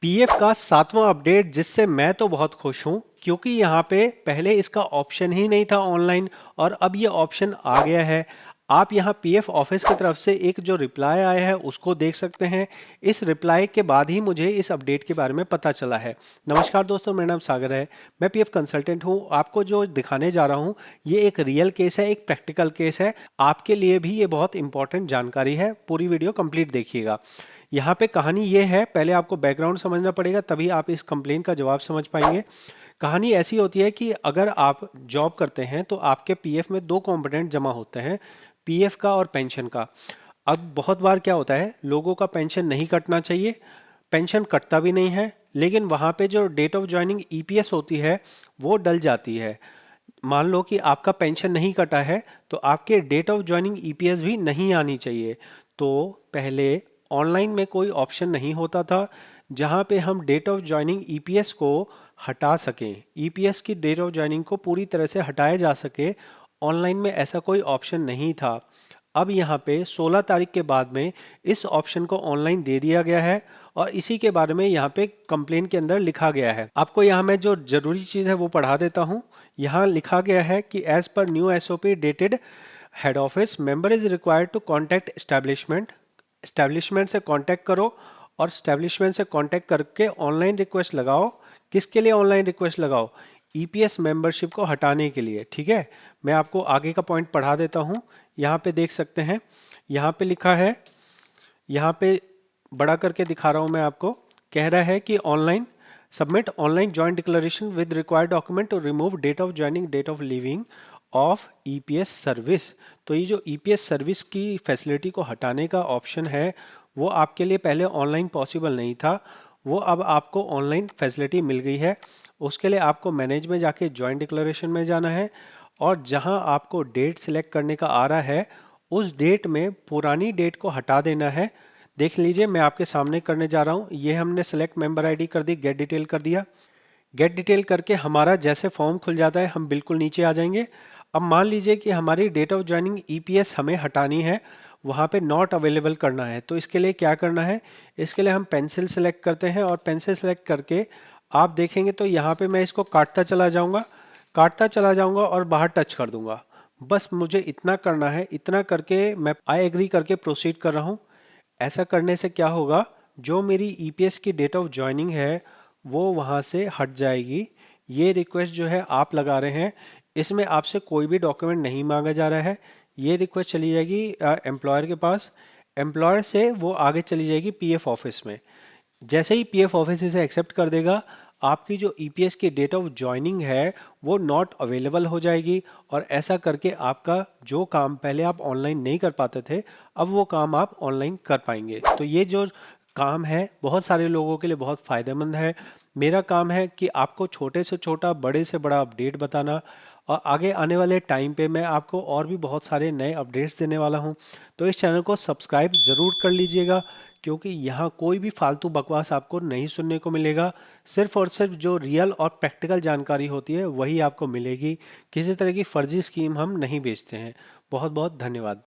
PF का 7वां update जिससे मैं तो बहुत खुश हूं क्योंकि यहाँ पे पहले इसका ऑप्शन ही नहीं था ऑनलाइन और अब ये ऑप्शन आ गया है। आप यहाँ पीएफ ऑफिस की तरफ से एक जो रिप्लाई आया है उसको देख सकते हैं। इस रिप्लाई के बाद ही मुझे इस अपडेट के बारे में पता चला है। नमस्कार दोस्तों, मेरा नाम सागर है। मैं पीएफ कंसल्टेंट हूँ। आपको जो दिखाने जा रहा हूँ ये एक रियल केस है, एक प्रैक्टिकल केस है। आपके लिए भी ये बहुत इंपॉर्टेंट जानकारी है। पूरी वीडियो कंप्लीट देखिएगा। यहाँ पे कहानी ये है, पहले आपको बैकग्राउंड समझना पड़ेगा तभी आप इस कंप्लेन का जवाब समझ पाएंगे। कहानी ऐसी होती है कि अगर आप जॉब करते हैं तो आपके पीएफ में दो कंपोनेंट जमा होते हैं, पीएफ का और पेंशन का। अब बहुत बार क्या होता है, लोगों का पेंशन नहीं कटना चाहिए, पेंशन कटता भी नहीं है, लेकिन वहाँ पे जो डेट ऑफ ज्वाइनिंग ईपीएस होती है वो डल जाती है। मान लो कि आपका पेंशन नहीं कटा है तो आपके डेट ऑफ ज्वाइनिंग ईपीएस भी नहीं आनी चाहिए। तो पहले ऑनलाइन में कोई ऑप्शन नहीं होता था जहां पे हम डेट ऑफ ज्वाइनिंग ईपीएस को हटा सकें, ईपीएस की डेट ऑफ ज्वाइनिंग को पूरी तरह से हटाया जा सके। ऑनलाइन में ऐसा कोई ऑप्शन नहीं था। अब यहाँ पे 16 तारीख के बाद में इस ऑप्शन को ऑनलाइन दे दिया गया है और इसी के बारे में यहाँ पे कंप्लेन के अंदर लिखा गया है। आपको यहाँ मैं जो जरूरी चीज़ है वो पढ़ा देता हूँ। यहाँ लिखा गया है कि as per new SOP dated head office member is required to contact establishment. Establishment से कांटेक्ट करो और एस्टैब्लिशमेंट से कांटेक्ट करके ऑनलाइन रिक्वेस्ट लगाओ। किसके लिए ऑनलाइन रिक्वेस्ट लगाओ? ईपीएस मेंबरशिप को हटाने के लिए। ठीक है, मैं आपको आगे का पॉइंट पढ़ा देता हूँ। यहाँ पे देख सकते हैं, यहाँ पे लिखा है, यहाँ पे बड़ा करके दिखा रहा हूँ मैं आपको। कह रहा है कि online submit online joint declaration with required document to remove date of joining, date of leaving of EPS service. तो ये जो ईपीएस सर्विस की फैसिलिटी को हटाने का ऑप्शन है वो आपके लिए पहले ऑनलाइन पॉसिबल नहीं था, वो अब आपको ऑनलाइन फैसिलिटी मिल गई है। उसके लिए आपको मैनेज में जाके जॉइंट डिक्लेरेशन में जाना है और जहां आपको डेट सिलेक्ट करने का आ रहा है उस डेट में पुरानी डेट को हटा देना है। देख लीजिए, मैं आपके सामने करने जा रहा हूँ। ये हमने सेलेक्ट मेंबर आईडी कर दी, गेट डिटेल कर दिया। गेट डिटेल करके हमारा जैसे फॉर्म खुल जाता है हम बिल्कुल नीचे आ जाएंगे। अब मान लीजिए कि हमारी डेट ऑफ ज्वाइनिंग ईपीएस हमें हटानी है, वहाँ पे नॉट अवेलेबल करना है। तो इसके लिए क्या करना है, इसके लिए हम पेंसिल सेलेक्ट करते हैं और पेंसिल सेलेक्ट करके आप देखेंगे तो यहाँ पे मैं इसको काटता चला जाऊंगा और बाहर टच कर दूंगा। बस मुझे इतना करना है, इतना करके मैं आई एग्री करके प्रोसीड कर रहा हूँ। ऐसा करने से क्या होगा, जो मेरी ईपीएस की डेट ऑफ ज्वाइनिंग है वो वहाँ से हट जाएगी। ये रिक्वेस्ट जो है आप लगा रहे हैं, इसमें आपसे कोई भी डॉक्यूमेंट नहीं मांगा जा रहा है। ये रिक्वेस्ट चली जाएगी एम्प्लॉयर के पास, एम्प्लॉयर से वो आगे चली जाएगी पीएफ ऑफिस में। जैसे ही पीएफ ऑफिस इसे एक्सेप्ट कर देगा, आपकी जो ईपीएस की डेट ऑफ ज्वाइनिंग है वो नॉट अवेलेबल हो जाएगी और ऐसा करके आपका जो काम पहले आप ऑनलाइन नहीं कर पाते थे अब वो काम आप ऑनलाइन कर पाएंगे। तो ये जो काम है बहुत सारे लोगों के लिए बहुत फायदेमंद है। मेरा काम है कि आपको छोटे से छोटा, बड़े से बड़ा अपडेट बताना और आगे आने वाले टाइम पे मैं आपको और भी बहुत सारे नए अपडेट्स देने वाला हूं। तो इस चैनल को सब्सक्राइब ज़रूर कर लीजिएगा क्योंकि यहाँ कोई भी फालतू बकवास आपको नहीं सुनने को मिलेगा। सिर्फ और सिर्फ जो रियल और प्रैक्टिकल जानकारी होती है वही आपको मिलेगी। किसी तरह की फर्जी स्कीम हम नहीं बेचते हैं। बहुत बहुत धन्यवाद।